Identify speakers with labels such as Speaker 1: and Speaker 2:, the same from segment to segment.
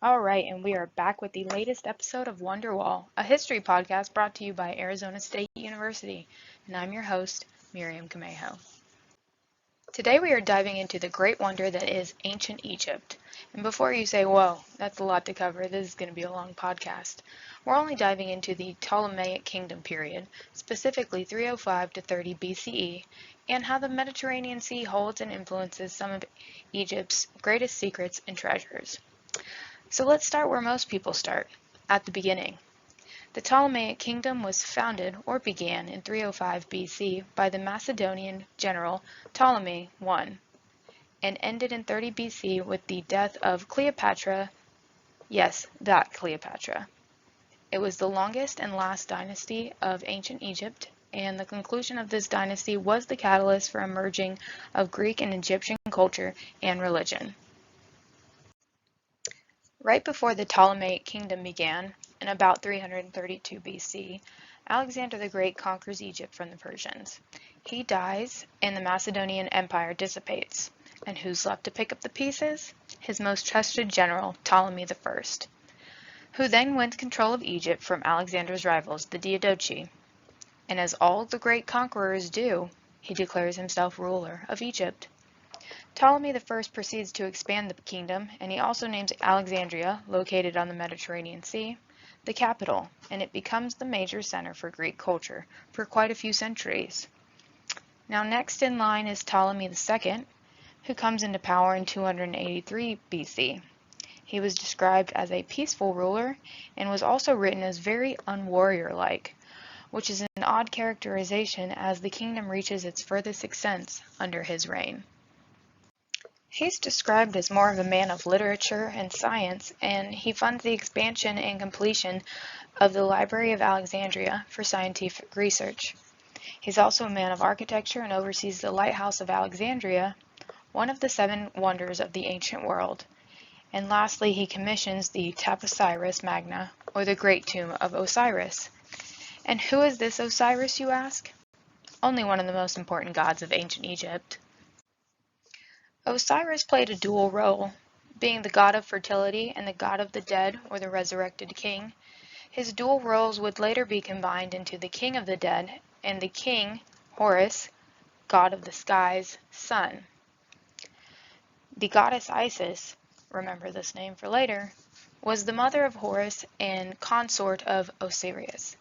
Speaker 1: All right, and we are back with the latest episode of Wonderwall, a history podcast brought to you by Arizona State University, and I'm your host, Miriam Camejo. Today we are diving into the great wonder that is ancient Egypt. And before you say, whoa, that's a lot to cover, this is going to be a long podcast, we're only diving into the Ptolemaic Kingdom period, specifically 305 to 30 BCE, and how the Mediterranean Sea holds and influences some of Egypt's greatest secrets and treasures. So let's start where most people start, at the beginning. The Ptolemaic kingdom was founded or began in 305 BC by the Macedonian general Ptolemy I and ended in 30 BC with the death of Cleopatra. Yes, that Cleopatra. It was the longest and last dynasty of ancient Egypt, and the conclusion of this dynasty was the catalyst for emerging of Greek and Egyptian culture and religion. Right before the Ptolemaic kingdom began, in about 332 BC, Alexander the Great conquers Egypt from the Persians. He dies, and the Macedonian Empire dissipates. And who's left to pick up the pieces? His most trusted general, Ptolemy I, who then wins control of Egypt from Alexander's rivals, the Diadochi. And as all the great conquerors do, he declares himself ruler of Egypt. Ptolemy I proceeds to expand the kingdom, and he also names Alexandria, located on the Mediterranean Sea, the capital, and it becomes the major center for Greek culture for quite a few centuries. Now next in line is Ptolemy II, who comes into power in 283 BC. He was described as a peaceful ruler and was also written as very unwarrior-like, which is an odd characterization as the kingdom reaches its furthest extent under his reign. He's described as more of a man of literature and science, and he funds the expansion and completion of the Library of Alexandria for scientific research. He's also a man of architecture and oversees the Lighthouse of Alexandria, one of the 7 wonders of the ancient world. And lastly, he commissions the Taposiris Magna, or the Great Tomb of Osiris. And who is this Osiris, you ask? Only one of the most important gods of ancient Egypt. Osiris played a dual role, being the god of fertility and the god of the dead, or the resurrected king. His dual roles would later be combined into the king of the dead and the king, Horus, god of the skies, son. The goddess Isis, remember this name for later, was the mother of Horus and consort of Osiris.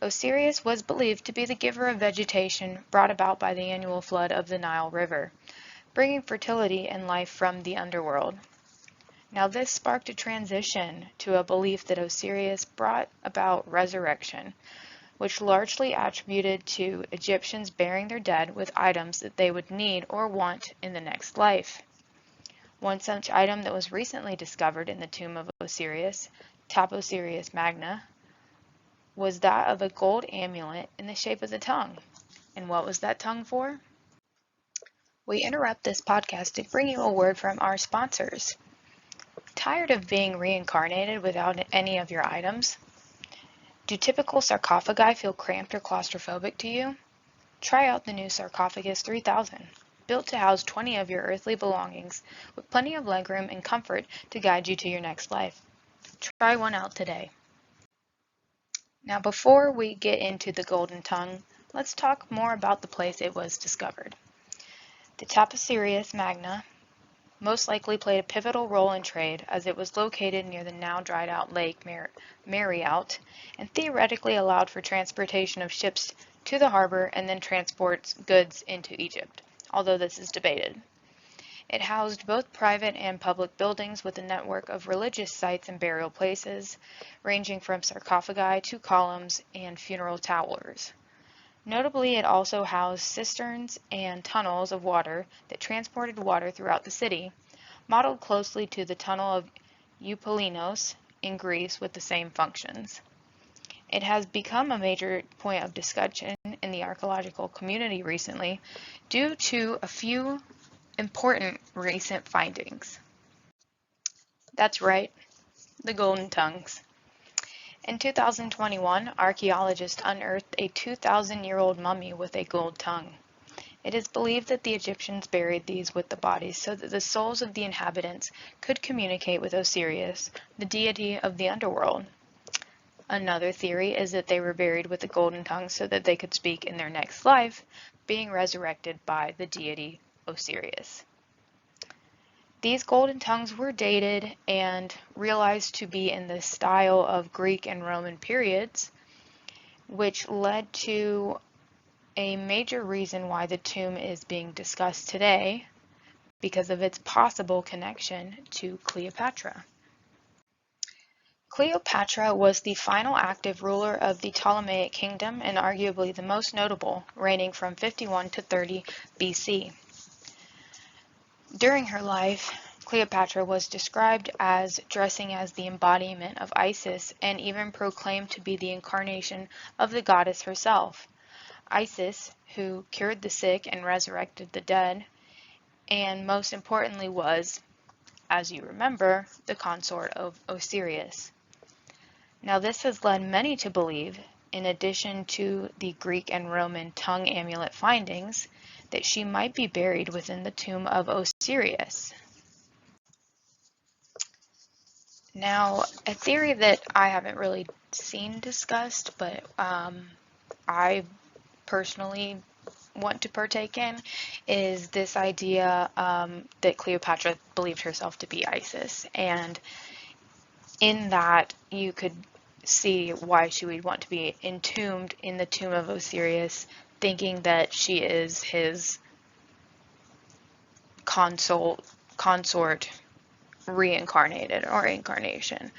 Speaker 1: Osiris was believed to be the giver of vegetation brought about by the annual flood of the Nile River, bringing fertility and life from the underworld. Now this sparked a transition to a belief that Osiris brought about resurrection, which largely attributed to Egyptians burying their dead with items that they would need or want in the next life. One such item that was recently discovered in the tomb of Osiris, Taposiris Magna, was that of a gold amulet in the shape of the tongue. And what was that tongue for? We interrupt this podcast to bring you a word from our sponsors. Tired of being reincarnated without any of your items? Do typical sarcophagi feel cramped or claustrophobic to you? Try out the new Sarcophagus 3000, built to house 20 of your earthly belongings with plenty of legroom and comfort to guide you to your next life. Try one out today. Now before we get into the golden tongue, let's talk more about the place it was discovered. The Taposiris Magna most likely played a pivotal role in trade as it was located near the now dried out Lake Mariaut and theoretically allowed for transportation of ships to the harbor and then transports goods into Egypt, although this is debated. It housed both private and public buildings with a network of religious sites and burial places, ranging from sarcophagi to columns and funeral towers. Notably, it also housed cisterns and tunnels of water that transported water throughout the city, modeled closely to the tunnel of Eupalinos in Greece with the same functions. It has become a major point of discussion in the archaeological community recently due to a few important recent findings. That's right, the golden tongues. In 2021, archaeologists unearthed a 2,000-year-old mummy with a gold tongue. It is believed that the Egyptians buried these with the bodies so that the souls of the inhabitants could communicate with Osiris, the deity of the underworld. Another theory is that they were buried with the golden tongue so that they could speak in their next life, being resurrected by the deity Osiris. These golden tongues were dated and realized to be in the style of Greek and Roman periods, which led to a major reason why the tomb is being discussed today, because of its possible connection to Cleopatra. Cleopatra was the final active ruler of the Ptolemaic kingdom and arguably the most notable, reigning from 51 to 30 BC. During her life, Cleopatra was described as dressing as the embodiment of Isis and even proclaimed to be the incarnation of the goddess herself. Isis, who cured the sick and resurrected the dead, and most importantly was, as you remember, the consort of Osiris. Now this has led many to believe, in addition to the Greek and Roman tongue amulet findings, that she might be buried within the tomb of Osiris. Now, a theory that I haven't really seen discussed, but I personally want to partake in, is this idea that Cleopatra believed herself to be Isis. And in that, you could see why she would want to be entombed in the tomb of Osiris, thinking that she is his consort reincarnated or incarnation.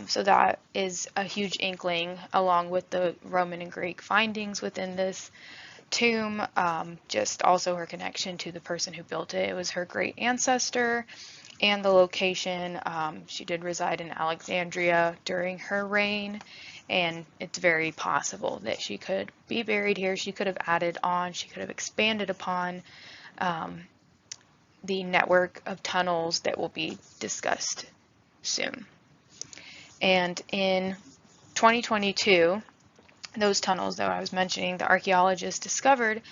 Speaker 1: So that is a huge inkling, along with the Roman and Greek findings within this tomb, just also her connection to the person who built it. It was her great ancestor, and the location. She did reside in Alexandria during her reign, and it's very possible that she could be buried here. She could have added on, she could have expanded upon the network of tunnels that will be discussed soon. And in 2022, those tunnels that I was mentioning, the archaeologists discovered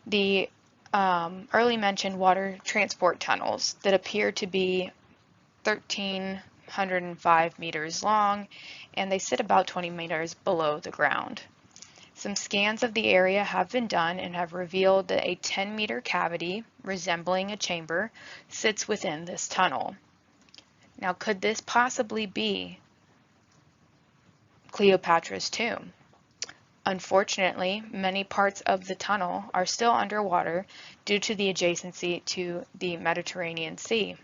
Speaker 1: the early mentioned water transport tunnels that appear to be 1,305 meters long, and they sit about 20 meters below the ground. Some scans of the area have been done and have revealed that a 10-meter cavity resembling a chamber sits within this tunnel. Now, could this possibly be Cleopatra's tomb? Unfortunately, many parts of the tunnel are still underwater due to the adjacency to the Mediterranean Sea.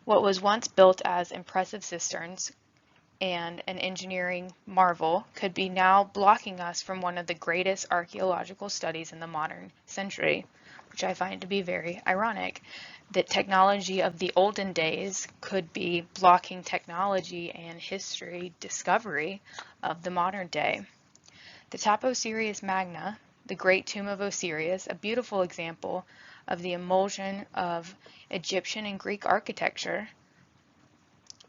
Speaker 1: What was once built as impressive cisterns and an engineering marvel could be now blocking us from one of the greatest archaeological studies in the modern century, which I find to be very ironic, that technology of the olden days could be blocking technology and history discovery of the modern day. The Topos Sirius Magna, the Great Tomb of Osiris, a beautiful example of the emulsion of Egyptian and Greek architecture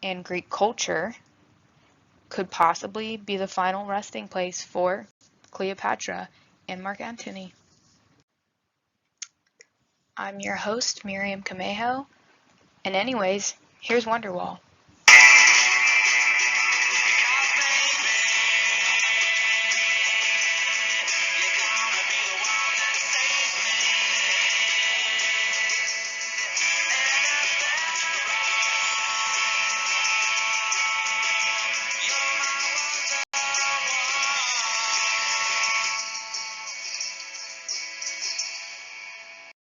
Speaker 1: and Greek culture, could possibly be the final resting place for Cleopatra and Mark Antony. I'm your host, Miriam Camejo, and anyways, here's Wonderwall.